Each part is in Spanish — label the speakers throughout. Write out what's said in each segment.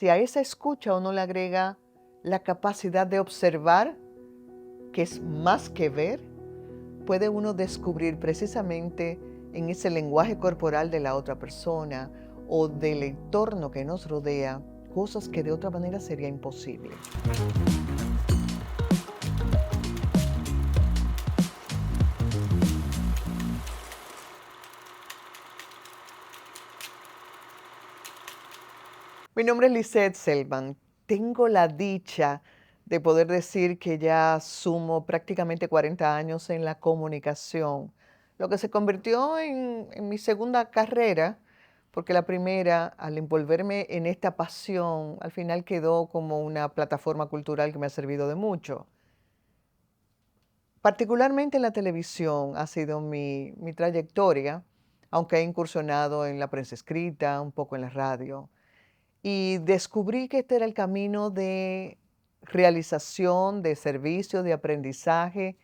Speaker 1: Si a esa escucha uno le agrega la capacidad de observar, que es más que ver, puede uno descubrir precisamente en ese lenguaje corporal de la otra persona o del entorno que nos rodea cosas que de otra manera sería imposible. Mi nombre es Lisette Selman. Tengo la dicha de poder decir que ya sumo prácticamente 40 años en la comunicación, lo que se convirtió en mi segunda carrera, porque la primera, al envolverme en esta pasión, al final quedó como una plataforma cultural que me ha servido de mucho. Particularmente en la televisión ha sido mi trayectoria, aunque he incursionado en la prensa escrita, un poco en la radio. Y descubrí que este era el camino de realización, de servicio, de aprendizaje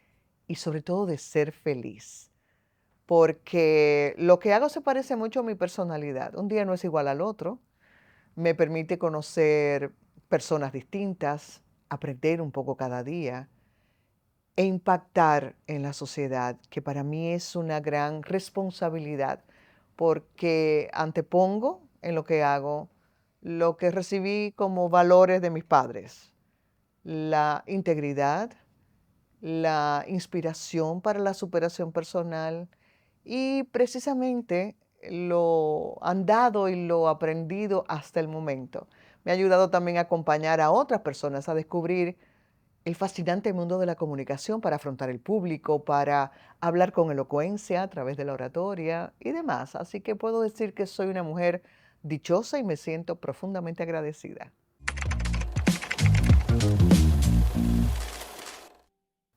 Speaker 1: y sobre todo de ser feliz. Porque lo que hago se parece mucho a mi personalidad. Un día no es igual al otro. Me permite conocer personas distintas, aprender un poco cada día e impactar en la sociedad, que para mí es una gran responsabilidad, porque antepongo en lo que hago lo que recibí como valores de mis padres: la integridad, la inspiración para la superación personal y precisamente lo andado y lo aprendido hasta el momento. Me ha ayudado también a acompañar a otras personas a descubrir el fascinante mundo de la comunicación para afrontar el público, para hablar con elocuencia a través de la oratoria y demás. Así que puedo decir que soy una mujer dichosa y me siento profundamente agradecida.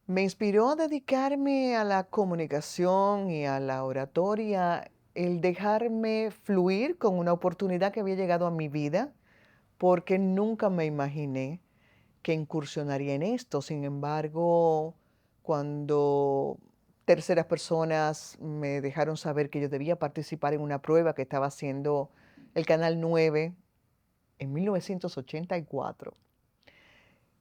Speaker 1: Me inspiró a dedicarme a la comunicación y a la oratoria el dejarme fluir con una oportunidad que había llegado a mi vida, porque nunca me imaginé que incursionaría en esto. Sin embargo, cuando terceras personas me dejaron saber que yo debía participar en una prueba que estaba haciendo el Canal 9 en 1984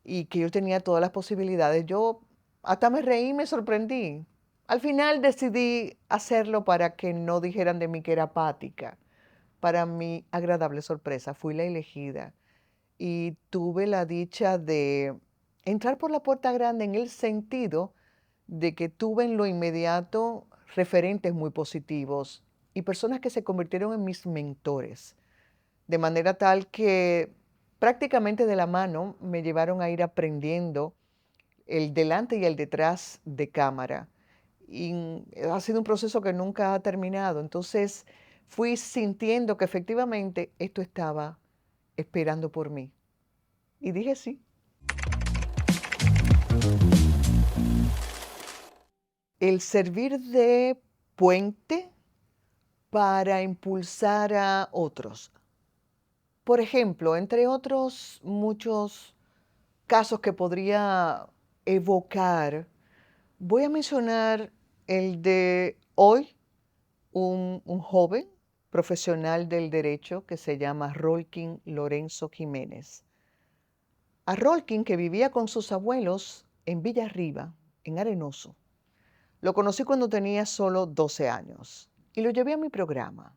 Speaker 1: y que yo tenía todas las posibilidades, yo hasta me reí y me sorprendí. Al final decidí hacerlo para que no dijeran de mí que era apática. Para mi agradable sorpresa, fui la elegida y tuve la dicha de entrar por la puerta grande en el sentido de que tuve en lo inmediato referentes muy positivos y personas que se convirtieron en mis mentores, de manera tal que prácticamente de la mano me llevaron a ir aprendiendo el delante y el detrás de cámara. Y ha sido un proceso que nunca ha terminado. Entonces fui sintiendo que efectivamente esto estaba esperando por mí. Y dije sí. El servir de puente para impulsar a otros. Por ejemplo, entre otros muchos casos que podría evocar, voy a mencionar el de hoy, un joven profesional del derecho que se llama Rolkin Lorenzo Jiménez. A Rolkin, que vivía con sus abuelos en Villarriba, en Arenoso. Lo conocí cuando tenía solo 12 años y lo llevé a mi programa.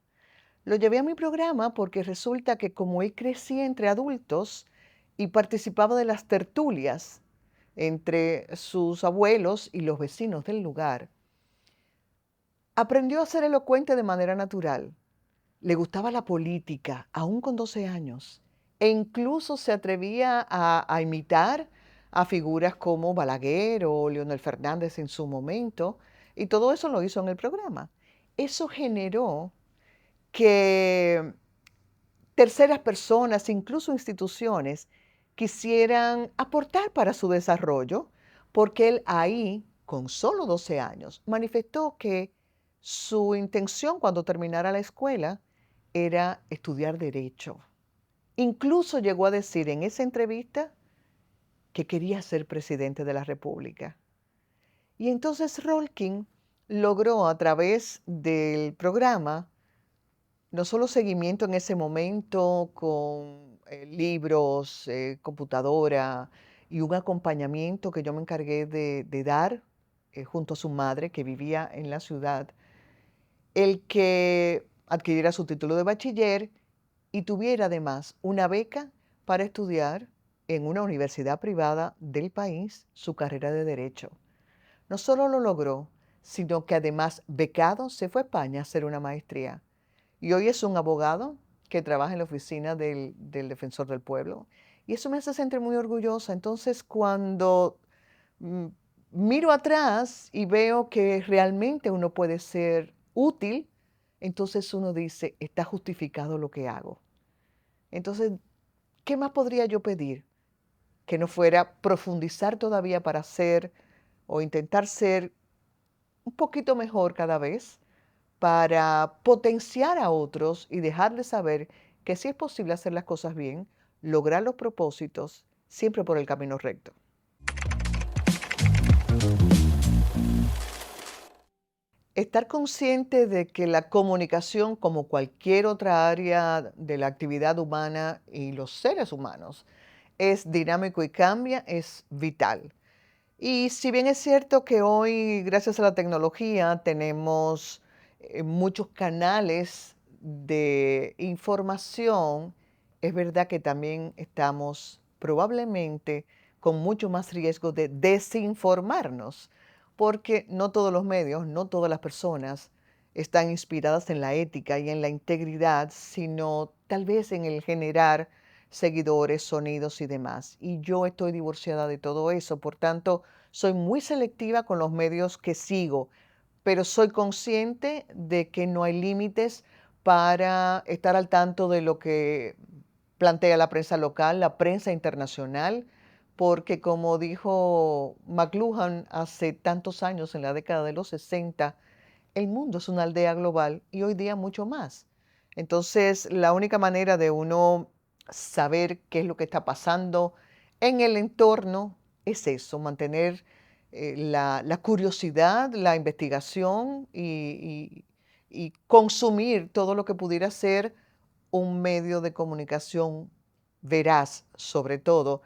Speaker 1: Lo llevé a mi programa porque resulta que como él crecía entre adultos y participaba de las tertulias entre sus abuelos y los vecinos del lugar, aprendió a ser elocuente de manera natural. Le gustaba la política, aún con 12 años, e incluso se atrevía a imitar a figuras como Balaguer o Leonel Fernández en su momento, y todo eso lo hizo en el programa. Eso generó que terceras personas, incluso instituciones, quisieran aportar para su desarrollo, porque él ahí, con solo 12 años, manifestó que su intención cuando terminara la escuela era estudiar derecho. Incluso llegó a decir en esa entrevista que quería ser presidente de la República. Y entonces Rolkin logró a través del programa no solo seguimiento en ese momento con libros, computadora y un acompañamiento que yo me encargué de dar junto a su madre que vivía en la ciudad, el que adquiriera su título de bachiller y tuviera además una beca para estudiar en una universidad privada del país su carrera de derecho. No solo lo logró, sino que además becado se fue a España a hacer una maestría. Y hoy es un abogado que trabaja en la oficina del Defensor del Pueblo. Y eso me hace sentir muy orgullosa. Entonces, cuando mm, miro atrás y veo que realmente uno puede ser útil, entonces uno dice, está justificado lo que hago. Entonces, ¿qué más podría yo pedir? Que no fuera profundizar todavía para ser o intentar ser un poquito mejor cada vez para potenciar a otros y dejarles saber que sí es posible hacer las cosas bien, lograr los propósitos, siempre por el camino recto. Estar consciente de que la comunicación, como cualquier otra área de la actividad humana y los seres humanos, es dinámico y cambia, es vital. Y si bien es cierto que hoy, gracias a la tecnología, tenemos muchos canales de información, es verdad que también estamos probablemente con mucho más riesgo de desinformarnos, porque no todos los medios, no todas las personas están inspiradas en la ética y en la integridad, sino tal vez en el generar seguidores, sonidos y demás. Y yo estoy divorciada de todo eso, por tanto, soy muy selectiva con los medios que sigo, pero soy consciente de que no hay límites para estar al tanto de lo que plantea la prensa local, la prensa internacional, porque como dijo McLuhan hace tantos años, en la década de los 60, el mundo es una aldea global y hoy día mucho más. Entonces, la única manera de uno saber qué es lo que está pasando en el entorno es eso, mantener la curiosidad, la investigación y consumir todo lo que pudiera ser un medio de comunicación veraz, sobre todo,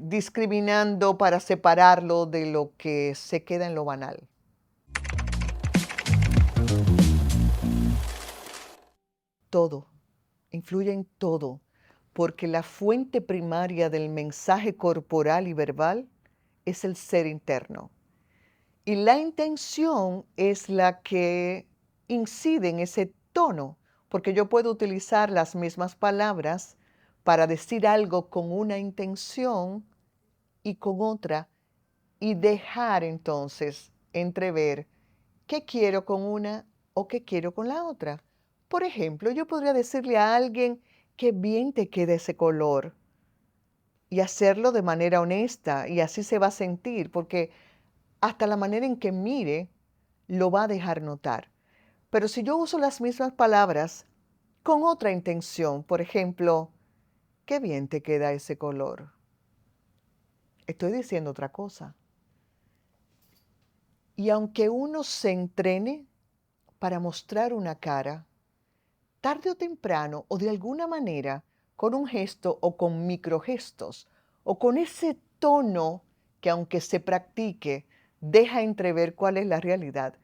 Speaker 1: discriminando para separarlo de lo que se queda en lo banal. Todo, influye en todo, porque la fuente primaria del mensaje corporal y verbal es el ser interno. Y la intención es la que incide en ese tono, porque yo puedo utilizar las mismas palabras para decir algo con una intención y con otra, y dejar entonces entrever qué quiero con una o qué quiero con la otra. Por ejemplo, yo podría decirle a alguien que bien te queda ese color y hacerlo de manera honesta y así se va a sentir, porque hasta la manera en que mire lo va a dejar notar. Pero si yo uso las mismas palabras con otra intención, por ejemplo, qué bien te queda ese color, estoy diciendo otra cosa. Y aunque uno se entrene para mostrar una cara, tarde o temprano o de alguna manera, con un gesto o con microgestos, o con ese tono que aunque se practique, deja entrever cuál es la realidad,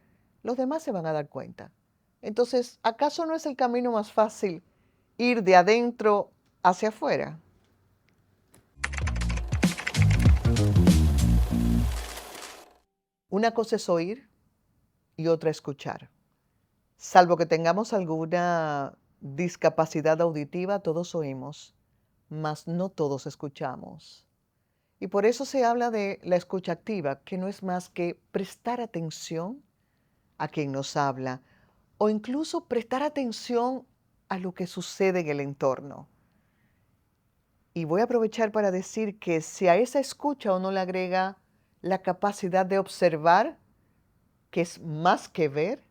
Speaker 1: los demás se van a dar cuenta. Entonces, ¿acaso no es el camino más fácil ir de adentro hacia afuera? Una cosa es oír y otra escuchar. Salvo que tengamos alguna discapacidad auditiva, todos oímos, mas no todos escuchamos. Y por eso se habla de la escucha activa, que no es más que prestar atención a quien nos habla o incluso prestar atención a lo que sucede en el entorno. Y voy a aprovechar para decir que si a esa escucha uno le agrega la capacidad de observar, que es más que ver,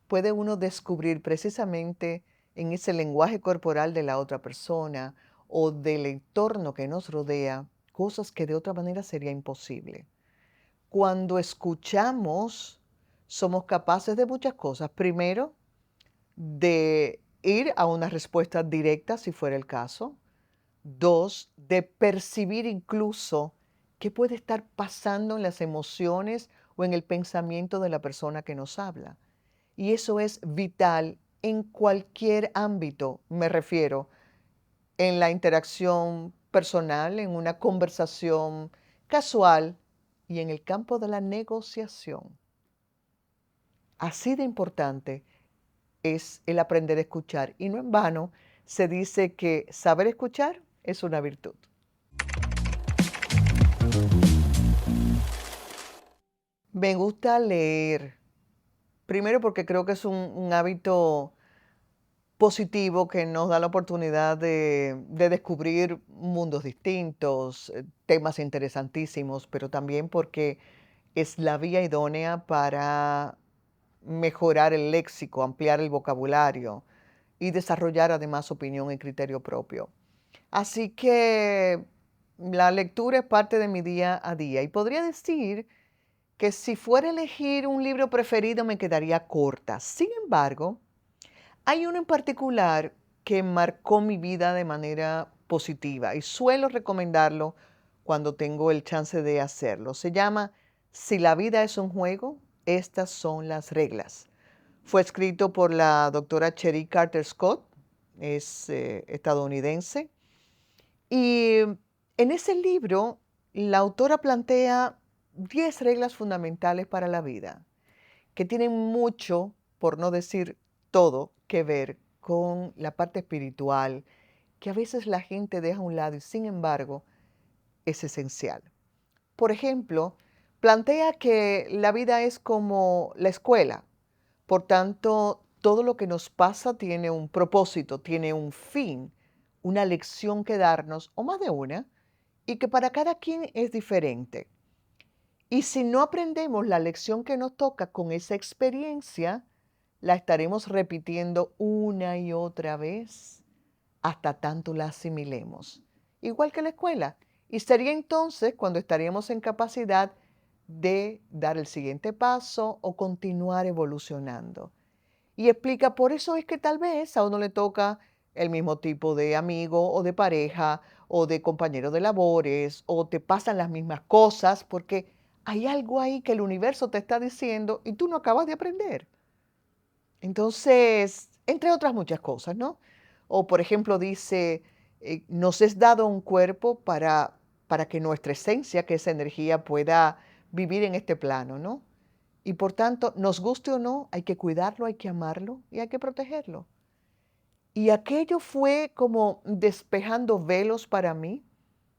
Speaker 1: puede uno descubrir precisamente en ese lenguaje corporal de la otra persona o del entorno que nos rodea cosas que de otra manera sería imposible. Cuando escuchamos, somos capaces de muchas cosas. Primero, de ir a una respuesta directa, si fuera el caso. Dos, de percibir incluso qué puede estar pasando en las emociones o en el pensamiento de la persona que nos habla. Y eso es vital en cualquier ámbito, me refiero, en la interacción personal, en una conversación casual y en el campo de la negociación. Así de importante es el aprender a escuchar. Y no en vano se dice que saber escuchar es una virtud. Me gusta leer, primero porque creo que es un hábito positivo que nos da la oportunidad de descubrir mundos distintos, temas interesantísimos, pero también porque es la vía idónea para mejorar el léxico, ampliar el vocabulario y desarrollar además opinión y criterio propio. Así que la lectura es parte de mi día a día y podría decir que si fuera a elegir un libro preferido me quedaría corta. Sin embargo, hay uno en particular que marcó mi vida de manera positiva y suelo recomendarlo cuando tengo el chance de hacerlo. Se llama Si la vida es un juego, estas son las reglas. Fue escrito por la doctora Cherie Carter Scott, es estadounidense, y en ese libro la autora plantea 10 reglas fundamentales para la vida que tienen mucho, por no decir todo, que ver con la parte espiritual, que a veces la gente deja a un lado y sin embargo es esencial. Por ejemplo, plantea que la vida es como la escuela, por tanto, todo lo que nos pasa tiene un propósito, tiene un fin, una lección que darnos, o más de una, y que para cada quien es diferente. Y si no aprendemos la lección que nos toca con esa experiencia, la estaremos repitiendo una y otra vez hasta tanto la asimilemos. Igual que la escuela. Y sería entonces cuando estaríamos en capacidad de dar el siguiente paso o continuar evolucionando. Y explica, por eso es que tal vez a uno le toca el mismo tipo de amigo o de pareja o de compañero de labores o te pasan las mismas cosas porque hay algo ahí que el universo te está diciendo y tú no acabas de aprender. Entonces, entre otras muchas cosas, ¿no? O por ejemplo dice, nos es dado un cuerpo para que nuestra esencia, que es energía, pueda vivir en este plano, ¿no? Y por tanto, nos guste o no, hay que cuidarlo, hay que amarlo y hay que protegerlo. Y aquello fue como despejando velos para mí,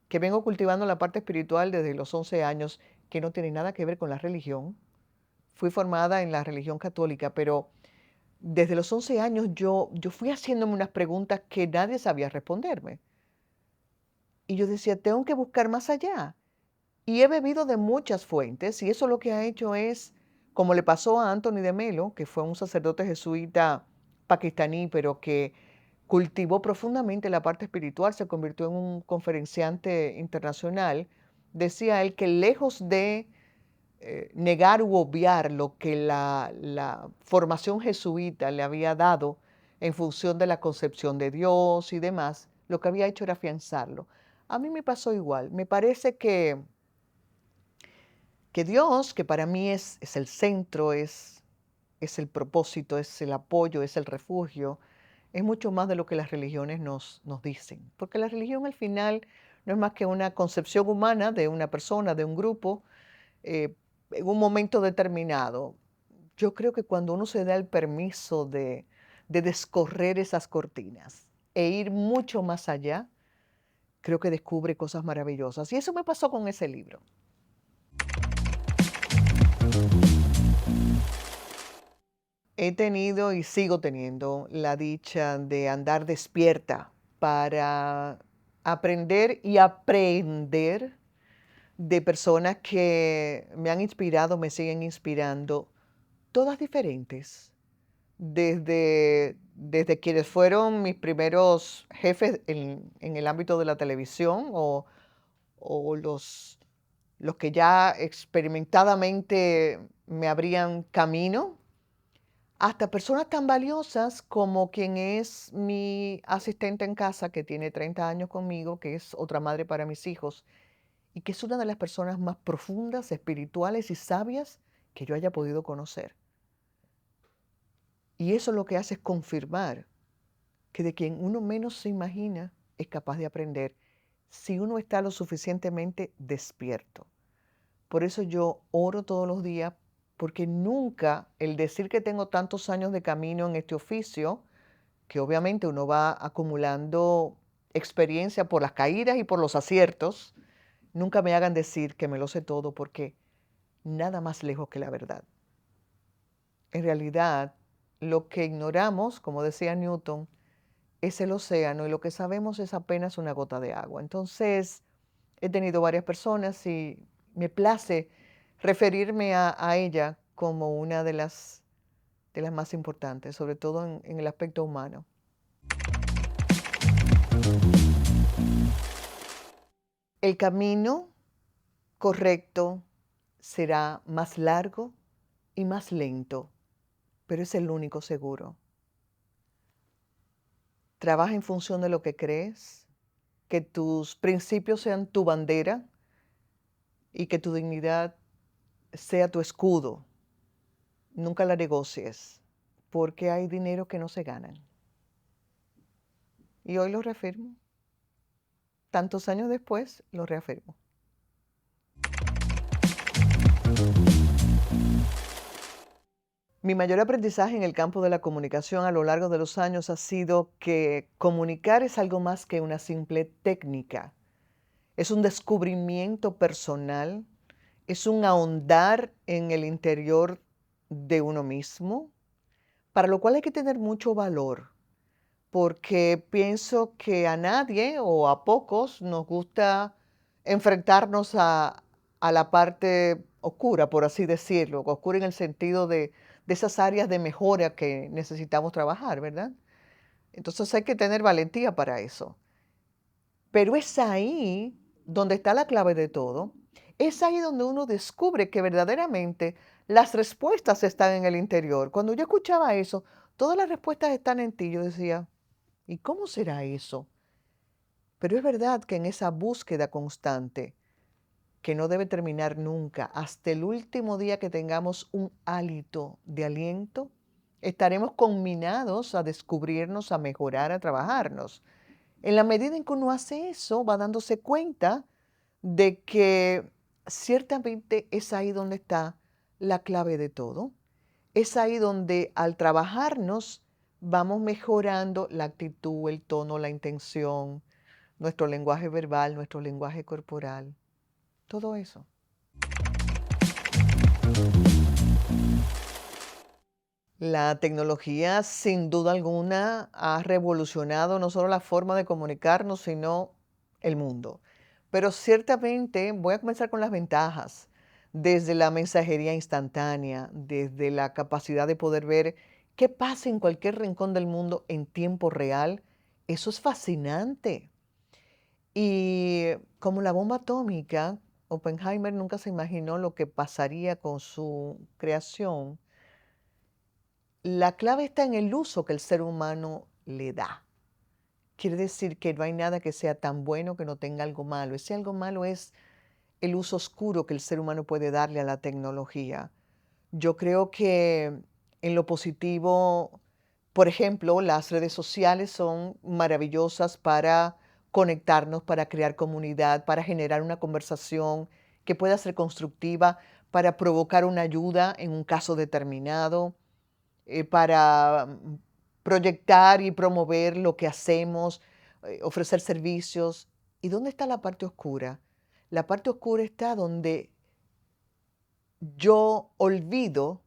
Speaker 1: que vengo cultivando la parte espiritual desde los 11 años, que no tiene nada que ver con la religión. Fui formada en la religión católica, pero desde los 11 años yo fui haciéndome unas preguntas que nadie sabía responderme. Y yo decía, tengo que buscar más allá. Y he bebido de muchas fuentes y eso lo que ha hecho es, como le pasó a Anthony de Melo, que fue un sacerdote jesuita pakistaní, pero que cultivó profundamente la parte espiritual, se convirtió en un conferenciante internacional, decía él que lejos de negar u obviar lo que la formación jesuita le había dado en función de la concepción de Dios y demás, lo que había hecho era afianzarlo. A mí me pasó igual. Me parece que Dios, que para mí es el centro, es el propósito, es el apoyo, es el refugio, es mucho más de lo que las religiones nos dicen. Porque la religión al final no es más que una concepción humana de una persona, de un grupo, eh, en un momento determinado. Yo creo que cuando uno se da el permiso de descorrer esas cortinas e ir mucho más allá, creo que descubre cosas maravillosas. Y eso me pasó con ese libro. He tenido y sigo teniendo la dicha de andar despierta para aprender y aprender de personas que me han inspirado, me siguen inspirando, todas diferentes, desde quienes fueron mis primeros jefes en el ámbito de la televisión o los que ya experimentadamente me abrían camino, hasta personas tan valiosas como quien es mi asistente en casa, que tiene 30 años conmigo, que es otra madre para mis hijos, y que es una de las personas más profundas, espirituales y sabias que yo haya podido conocer. Y eso lo que hace es confirmar que de quien uno menos se imagina es capaz de aprender si uno está lo suficientemente despierto. Por eso yo oro todos los días, porque nunca el decir que tengo tantos años de camino en este oficio, que obviamente uno va acumulando experiencia por las caídas y por los aciertos, nunca me hagan decir que me lo sé todo, porque nada más lejos que la verdad. En realidad, lo que ignoramos, como decía Newton, es el océano y lo que sabemos es apenas una gota de agua. Entonces, he tenido varias personas y me place referirme a ella como una de las más importantes, sobre todo en el aspecto humano. El camino correcto será más largo y más lento, pero es el único seguro. Trabaja en función de lo que crees, que tus principios sean tu bandera y que tu dignidad sea tu escudo. Nunca la negocies, porque hay dinero que no se ganan. Y hoy lo reafirmo. Tantos años después, lo reafirmo. Mi mayor aprendizaje en el campo de la comunicación a lo largo de los años ha sido que comunicar es algo más que una simple técnica. Es un descubrimiento personal, es un ahondar en el interior de uno mismo, para lo cual hay que tener mucho valor, porque pienso que a nadie o a pocos nos gusta enfrentarnos a la parte oscura, por así decirlo, oscura en el sentido de esas áreas de mejora que necesitamos trabajar, ¿verdad? Entonces hay que tener valentía para eso. Pero es ahí donde está la clave de todo. Es ahí donde uno descubre que verdaderamente las respuestas están en el interior. Cuando yo escuchaba eso, todas las respuestas están en ti, yo decía, ¿y cómo será eso? Pero es verdad que en esa búsqueda constante, que no debe terminar nunca, hasta el último día que tengamos un hálito de aliento, estaremos conminados a descubrirnos, a mejorar, a trabajarnos. En la medida en que uno hace eso, va dándose cuenta de que ciertamente es ahí donde está la clave de todo. Es ahí donde al trabajarnos vamos mejorando la actitud, el tono, la intención, nuestro lenguaje verbal, nuestro lenguaje corporal, todo eso. La tecnología, sin duda alguna, ha revolucionado no solo la forma de comunicarnos, sino el mundo. Pero ciertamente voy a comenzar con las ventajas, desde la mensajería instantánea, desde la capacidad de poder ver qué pasa en cualquier rincón del mundo en tiempo real. Eso es fascinante. Y como la bomba atómica, Oppenheimer nunca se imaginó lo que pasaría con su creación. La clave está en el uso que el ser humano le da. Quiere decir que no hay nada que sea tan bueno que no tenga algo malo. Ese algo malo es el uso oscuro que el ser humano puede darle a la tecnología. Yo creo que en lo positivo, por ejemplo, las redes sociales son maravillosas para conectarnos, para crear comunidad, para generar una conversación que pueda ser constructiva, para provocar una ayuda en un caso determinado, para proyectar y promover lo que hacemos, ofrecer servicios. ¿Y dónde está la parte oscura? La parte oscura está donde yo olvido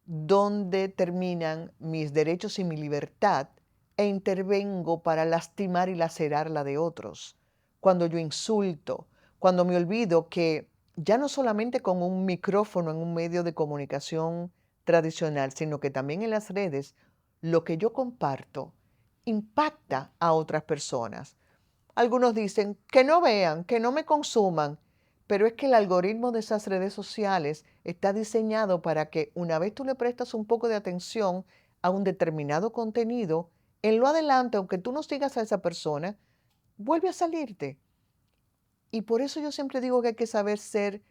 Speaker 1: dónde terminan mis derechos y mi libertad e intervengo para lastimar y lacerar la de otros. Cuando yo insulto, cuando me olvido que ya no solamente con un micrófono en un medio de comunicación tradicional, sino que también en las redes, lo que yo comparto impacta a otras personas. Algunos dicen que no vean, que no me consuman, pero es que el algoritmo de esas redes sociales está diseñado para que una vez tú le prestas un poco de atención a un determinado contenido, en lo adelante, aunque tú no sigas a esa persona, vuelve a salirte. Y por eso yo siempre digo que hay que saber ser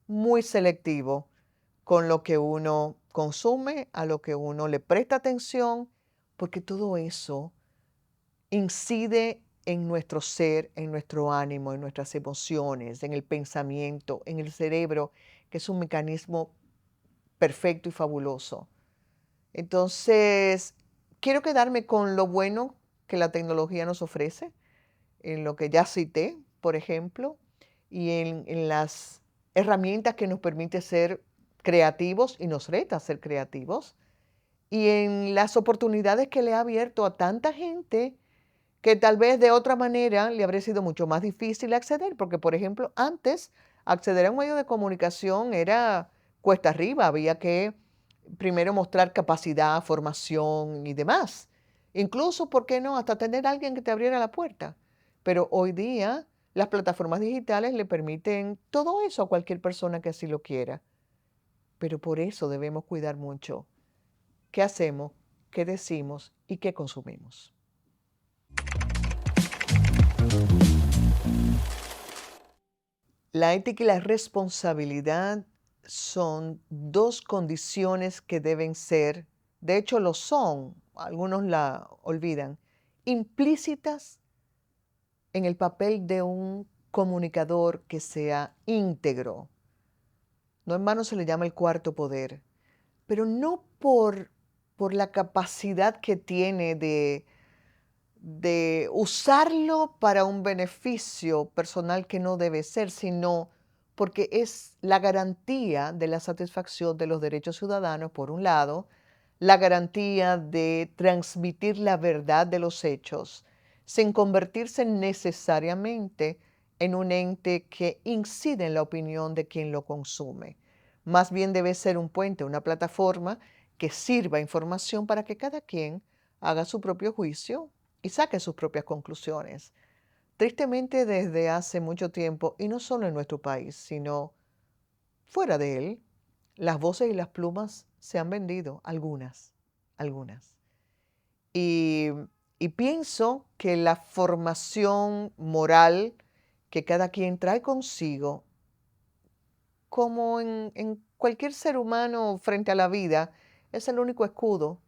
Speaker 1: muy selectivo con lo que uno consume, a lo que uno le presta atención, porque todo eso incide en nuestro ser, en nuestro ánimo, en nuestras emociones, en el pensamiento, en el cerebro, que es un mecanismo perfecto y fabuloso. Entonces, quiero quedarme con lo bueno que la tecnología nos ofrece, en lo que ya cité, por ejemplo, y en las herramientas que nos permite ser creativos y nos reta a ser creativos, y en las oportunidades que le ha abierto a tanta gente que tal vez de otra manera le habría sido mucho más difícil acceder, porque por ejemplo, antes acceder a un medio de comunicación era cuesta arriba, había que primero mostrar capacidad, formación y demás. Incluso, ¿por qué no? Hasta tener a alguien que te abriera la puerta. Pero hoy día las plataformas digitales le permiten todo eso a cualquier persona que así lo quiera. Pero por eso debemos cuidar mucho qué hacemos, qué decimos y qué consumimos. La ética y la responsabilidad son dos condiciones que deben ser, de hecho lo son, algunos la olvidan, implícitas en el papel de un comunicador que sea íntegro. No en vano se le llama el cuarto poder, pero no por la capacidad que tiene de usarlo para un beneficio personal que no debe ser, sino porque es la garantía de la satisfacción de los derechos ciudadanos, por un lado, la garantía de transmitir la verdad de los hechos, sin convertirse necesariamente en un ente que incide en la opinión de quien lo consume. Más bien debe ser un puente, una plataforma que sirva información para que cada quien haga su propio juicio y saque sus propias conclusiones. Tristemente, desde hace mucho tiempo, y no solo en nuestro país, sino fuera de él, las voces y las plumas se han vendido, algunas. Y, y pienso que la formación moral que cada quien trae consigo, como en cualquier ser humano frente a la vida, es el único escudo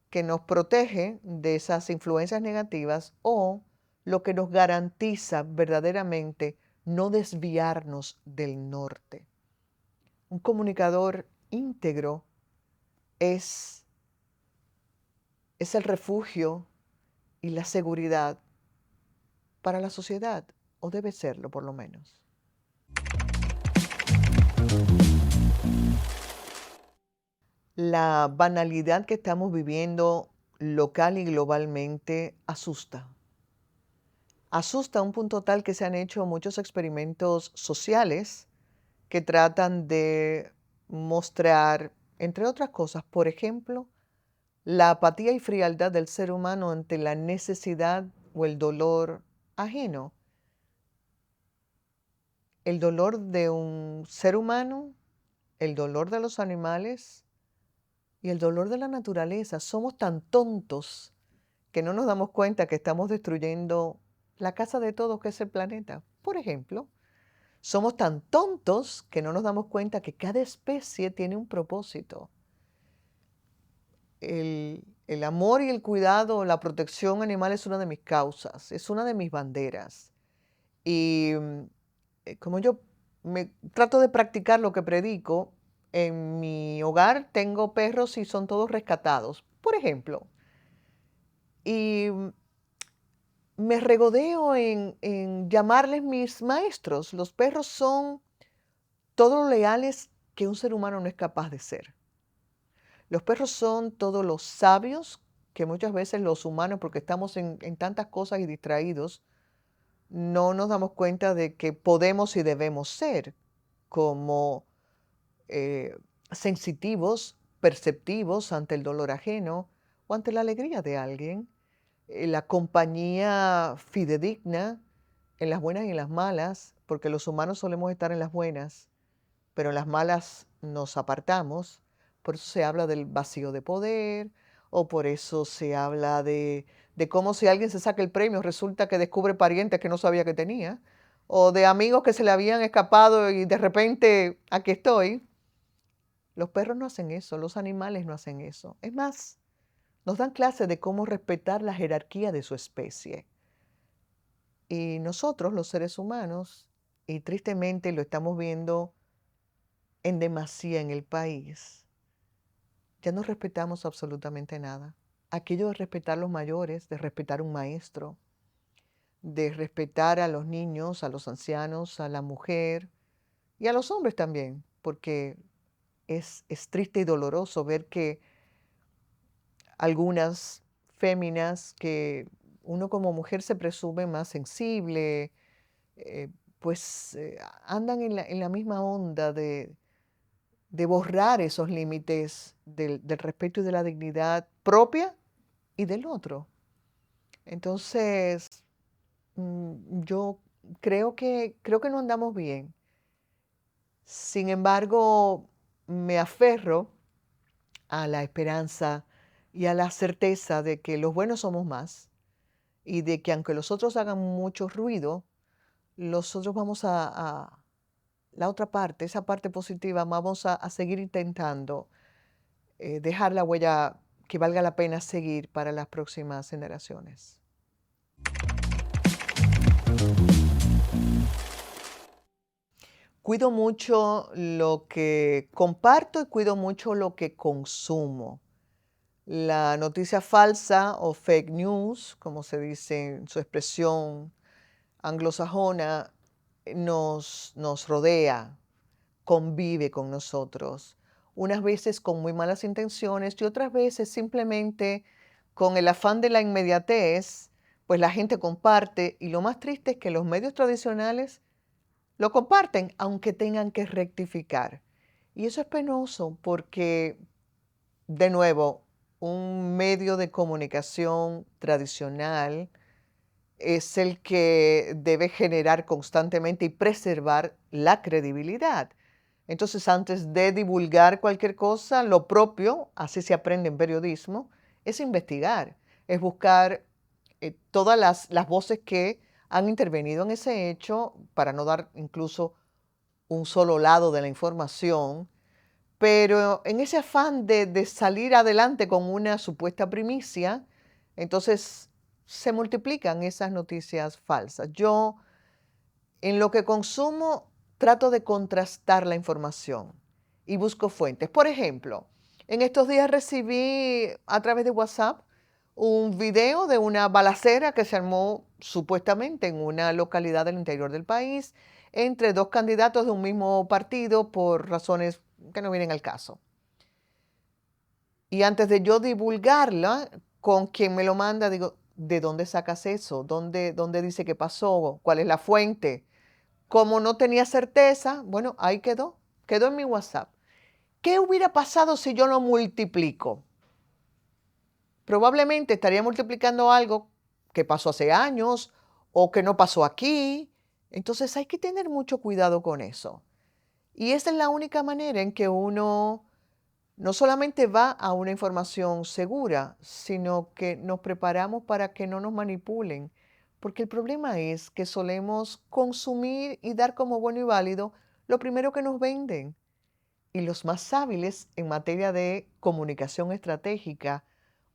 Speaker 1: que nos protege de esas influencias negativas o lo que nos garantiza verdaderamente no desviarnos del norte. Un comunicador íntegro es, es el refugio y la seguridad para la sociedad, o debe serlo por lo menos. La banalidad que estamos viviendo local y globalmente asusta. Asusta a un punto tal que se han hecho muchos experimentos sociales que tratan de mostrar, entre otras cosas, por ejemplo, la apatía y frialdad del ser humano ante la necesidad o el dolor ajeno. El dolor de un ser humano, el dolor de los animales y el dolor de la naturaleza. Somos tan tontos que no nos damos cuenta que estamos destruyendo la casa de todos, que es el planeta. Por ejemplo, somos tan tontos que no nos damos cuenta que cada especie tiene un propósito. El amor y el cuidado, la protección animal es una de mis causas, es una de mis banderas. Y como yo me trato de practicar lo que predico, en mi hogar tengo perros y son todos rescatados, por ejemplo. Y me regodeo en llamarles mis maestros. Los perros son todo lo leales que un ser humano no es capaz de ser. Los perros son todos los sabios que muchas veces los humanos, porque estamos en tantas cosas y distraídos, no nos damos cuenta de que podemos y debemos ser como eh, sensitivos, perceptivos ante el dolor ajeno o ante la alegría de alguien, la compañía fidedigna en las buenas y en las malas, porque los humanos solemos estar en las buenas, pero en las malas nos apartamos. Por eso se habla del vacío de poder, o por eso se habla de cómo si alguien se saca el premio, resulta que descubre parientes que no sabía que tenía, o de amigos que se le habían escapado y de repente aquí estoy. Los perros no hacen eso, los animales no hacen eso. Es más, nos dan clases de cómo respetar la jerarquía de su especie. Y nosotros, los seres humanos, y tristemente lo estamos viendo en demasía en el país, ya no respetamos absolutamente nada. Aquello de respetar a los mayores, de respetar a un maestro, de respetar a los niños, a los ancianos, a la mujer y a los hombres también, porque es triste y doloroso ver que algunas féminas que uno como mujer se presume más sensible, eh, pues andan en la misma onda de borrar esos límites del respeto y de la dignidad propia y del otro. Entonces, yo creo que no andamos bien. Sin embargo, me aferro a la esperanza y a la certeza de que los buenos somos más y de que aunque los otros hagan mucho ruido, los otros vamos a la otra parte, esa parte positiva, vamos a seguir intentando dejar la huella que valga la pena seguir para las próximas generaciones. Cuido mucho lo que comparto y cuido mucho lo que consumo. La noticia falsa o fake news, como se dice en su expresión anglosajona, nos rodea, convive con nosotros. Unas veces con muy malas intenciones y otras veces simplemente con el afán de la inmediatez, pues la gente comparte y lo más triste es que los medios tradicionales lo comparten aunque tengan que rectificar. Y eso es penoso porque, de nuevo, un medio de comunicación tradicional es el que debe generar constantemente y preservar la credibilidad. Entonces, antes de divulgar cualquier cosa, lo propio, así se aprende en periodismo, es investigar, es buscar todas las voces que han intervenido en ese hecho para no dar incluso un solo lado de la información, pero en ese afán de salir adelante con una supuesta primicia, entonces se multiplican esas noticias falsas. Yo, en lo que consumo, trato de contrastar la información y busco fuentes. Por ejemplo, en estos días recibí a través de WhatsApp un video de una balacera que se armó supuestamente en una localidad del interior del país entre dos candidatos de un mismo partido por razones que no vienen al caso. Y antes de yo divulgarla, con quien me lo manda, digo, ¿de dónde sacas eso? ¿Dónde dice que pasó? ¿Cuál es la fuente? Como no tenía certeza, bueno, ahí quedó, quedó en mi WhatsApp. ¿Qué hubiera pasado si yo lo multiplico? Probablemente estaría multiplicando algo que pasó hace años o que no pasó aquí. Entonces hay que tener mucho cuidado con eso. Y esa es la única manera en que uno no solamente va a una información segura, sino que nos preparamos para que no nos manipulen. Porque el problema es que solemos consumir y dar como bueno y válido lo primero que nos venden. Y los más hábiles en materia de comunicación estratégica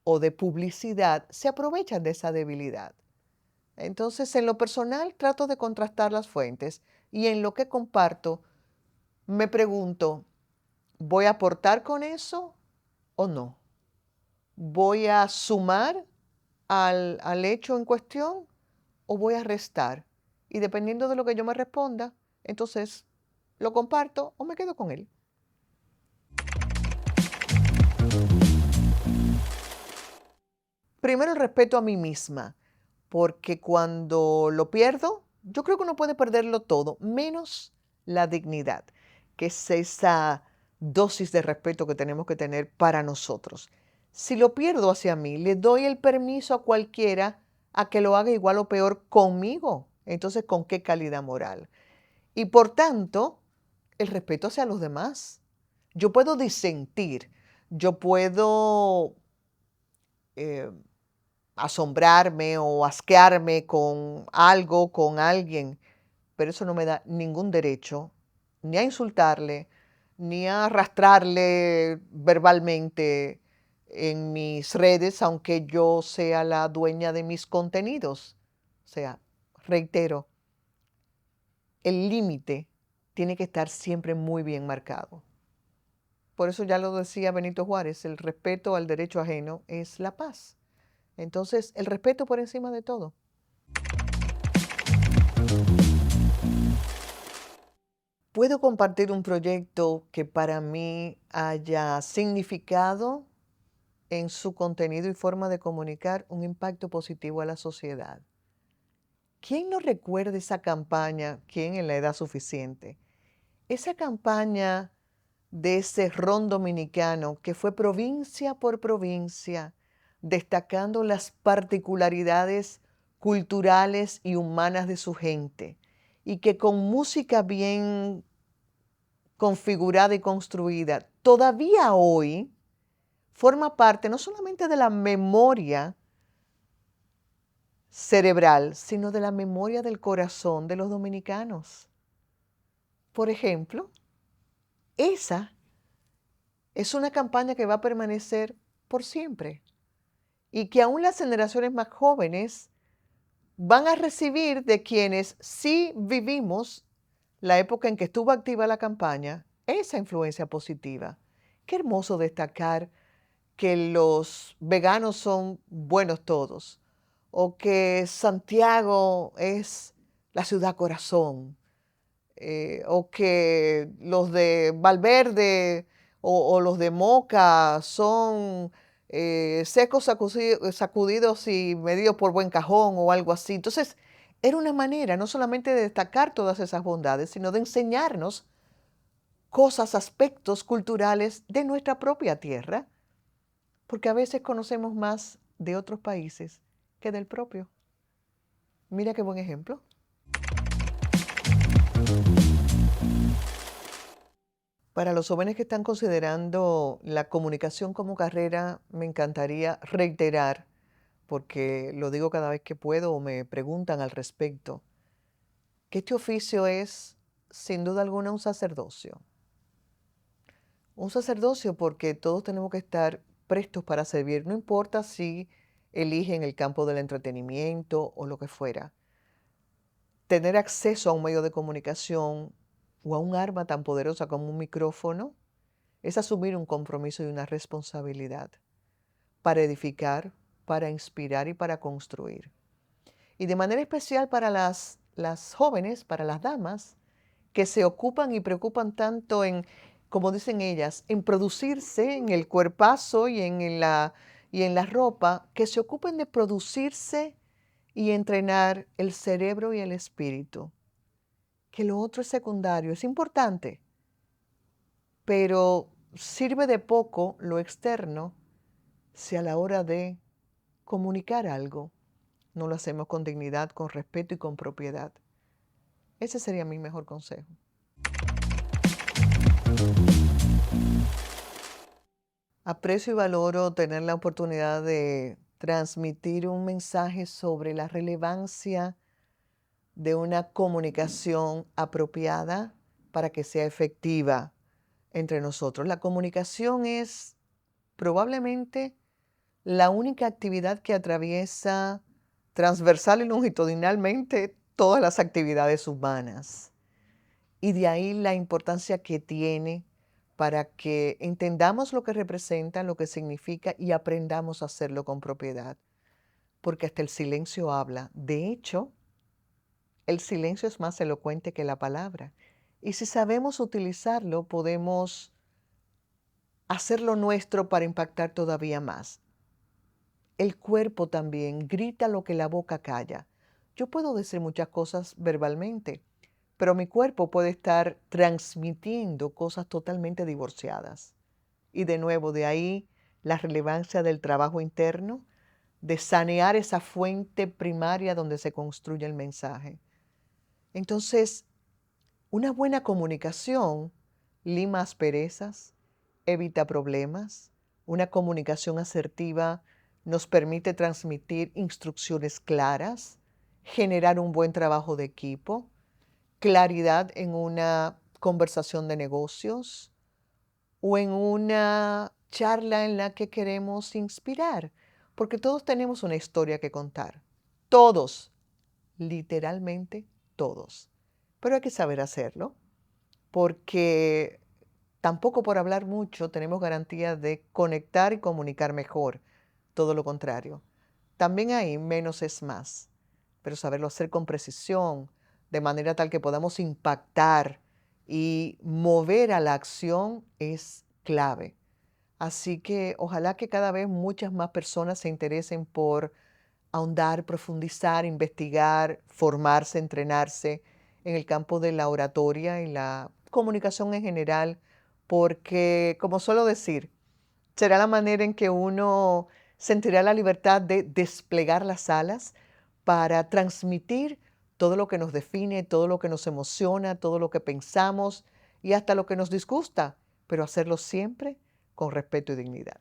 Speaker 1: o de publicidad se aprovechan de esa debilidad. Entonces, en lo personal, trato de contrastar las fuentes y en lo que comparto, me pregunto, ¿voy a aportar con eso o no? ¿Voy a sumar al hecho en cuestión o voy a restar? Y dependiendo de lo que yo me responda, entonces lo comparto o me quedo con él. Primero, el respeto a mí misma, porque cuando lo pierdo, yo creo que uno puede perderlo todo, menos la dignidad, que es esa dosis de respeto que tenemos que tener para nosotros. Si lo pierdo hacia mí, le doy el permiso a cualquiera a que lo haga igual o peor conmigo. Entonces, ¿con qué calidad moral? Y por tanto, el respeto hacia los demás. Yo puedo disentir, yo puedo eh, asombrarme o asquearme con algo, con alguien, pero eso no me da ningún derecho ni a insultarle, ni a arrastrarle verbalmente en mis redes, aunque yo sea la dueña de mis contenidos. O sea, reitero, el límite tiene que estar siempre muy bien marcado. Por eso ya lo decía Benito Juárez, el respeto al derecho ajeno es la paz. Entonces, el respeto por encima de todo. Puedo compartir un proyecto que para mí haya significado en su contenido y forma de comunicar un impacto positivo a la sociedad. ¿Quién no recuerda esa campaña? ¿Quién en la edad suficiente? Esa campaña de ese ron dominicano que fue provincia por provincia, destacando las particularidades culturales y humanas de su gente, y que con música bien configurada y construida, todavía hoy forma parte no solamente de la memoria cerebral, sino de la memoria del corazón de los dominicanos. Por ejemplo, esa es una campaña que va a permanecer por siempre y que aún las generaciones más jóvenes van a recibir de quienes sí vivimos la época en que estuvo activa la campaña, esa influencia positiva. Qué hermoso destacar que los veganos son buenos todos, o que Santiago es la ciudad corazón, o que los de Valverde o los de Moca son secos, sacudidos y medidos por buen cajón o algo así. Entonces, era una manera no solamente de destacar todas esas bondades, sino de enseñarnos cosas, aspectos culturales de nuestra propia tierra, porque a veces conocemos más de otros países que del propio. Mira qué buen ejemplo. Para los jóvenes que están considerando la comunicación como carrera, me encantaría reiterar, porque lo digo cada vez que puedo o me preguntan al respecto, que este oficio es, sin duda alguna, un sacerdocio. Un sacerdocio porque todos tenemos que estar prestos para servir, no importa si eligen el campo del entretenimiento o lo que fuera. Tener acceso a un medio de comunicación o a un arma tan poderosa como un micrófono es asumir un compromiso y una responsabilidad para edificar, para inspirar y para construir. Y de manera especial para las jóvenes, para las damas, que se ocupan y preocupan tanto en, como dicen ellas, en producirse, en el cuerpazo y en la ropa, que se ocupen de producirse y entrenar el cerebro y el espíritu. Que lo otro es secundario, es importante, pero sirve de poco lo externo si a la hora de comunicar algo no lo hacemos con dignidad, con respeto y con propiedad. Ese sería mi mejor consejo. Aprecio y valoro tener la oportunidad de transmitir un mensaje sobre la relevancia de una comunicación apropiada para que sea efectiva entre nosotros. La comunicación es probablemente la única actividad que atraviesa transversal y longitudinalmente todas las actividades humanas. Y de ahí la importancia que tiene para que entendamos lo que representa, lo que significa y aprendamos a hacerlo con propiedad. Porque hasta el silencio habla. De hecho, el silencio es más elocuente que la palabra. Y si sabemos utilizarlo, podemos hacerlo nuestro para impactar todavía más. El cuerpo también grita lo que la boca calla. Yo puedo decir muchas cosas verbalmente, pero mi cuerpo puede estar transmitiendo cosas totalmente divorciadas. Y de nuevo, de ahí la relevancia del trabajo interno, de sanear esa fuente primaria donde se construye el mensaje. Entonces, Una buena comunicación lima asperezas, evita problemas. Una comunicación asertiva nos permite transmitir instrucciones claras, generar un buen trabajo de equipo, claridad en una conversación de negocios o en una charla en la que queremos inspirar, porque todos tenemos una historia que contar. Todos, literalmente todos. Pero hay que saber hacerlo, porque tampoco por hablar mucho tenemos garantía de conectar y comunicar mejor. Todo lo contrario. También ahí menos es más, pero saberlo hacer con precisión, de manera tal que podamos impactar y mover a la acción es clave. Así que ojalá que cada vez muchas más personas se interesen por ahondar, profundizar, investigar, formarse, entrenarse en el campo de la oratoria y la comunicación en general, porque, como suelo decir, será la manera en que uno sentirá la libertad de desplegar las alas para transmitir todo lo que nos define, todo lo que nos emociona, todo lo que pensamos y hasta lo que nos disgusta, pero hacerlo siempre con respeto y dignidad.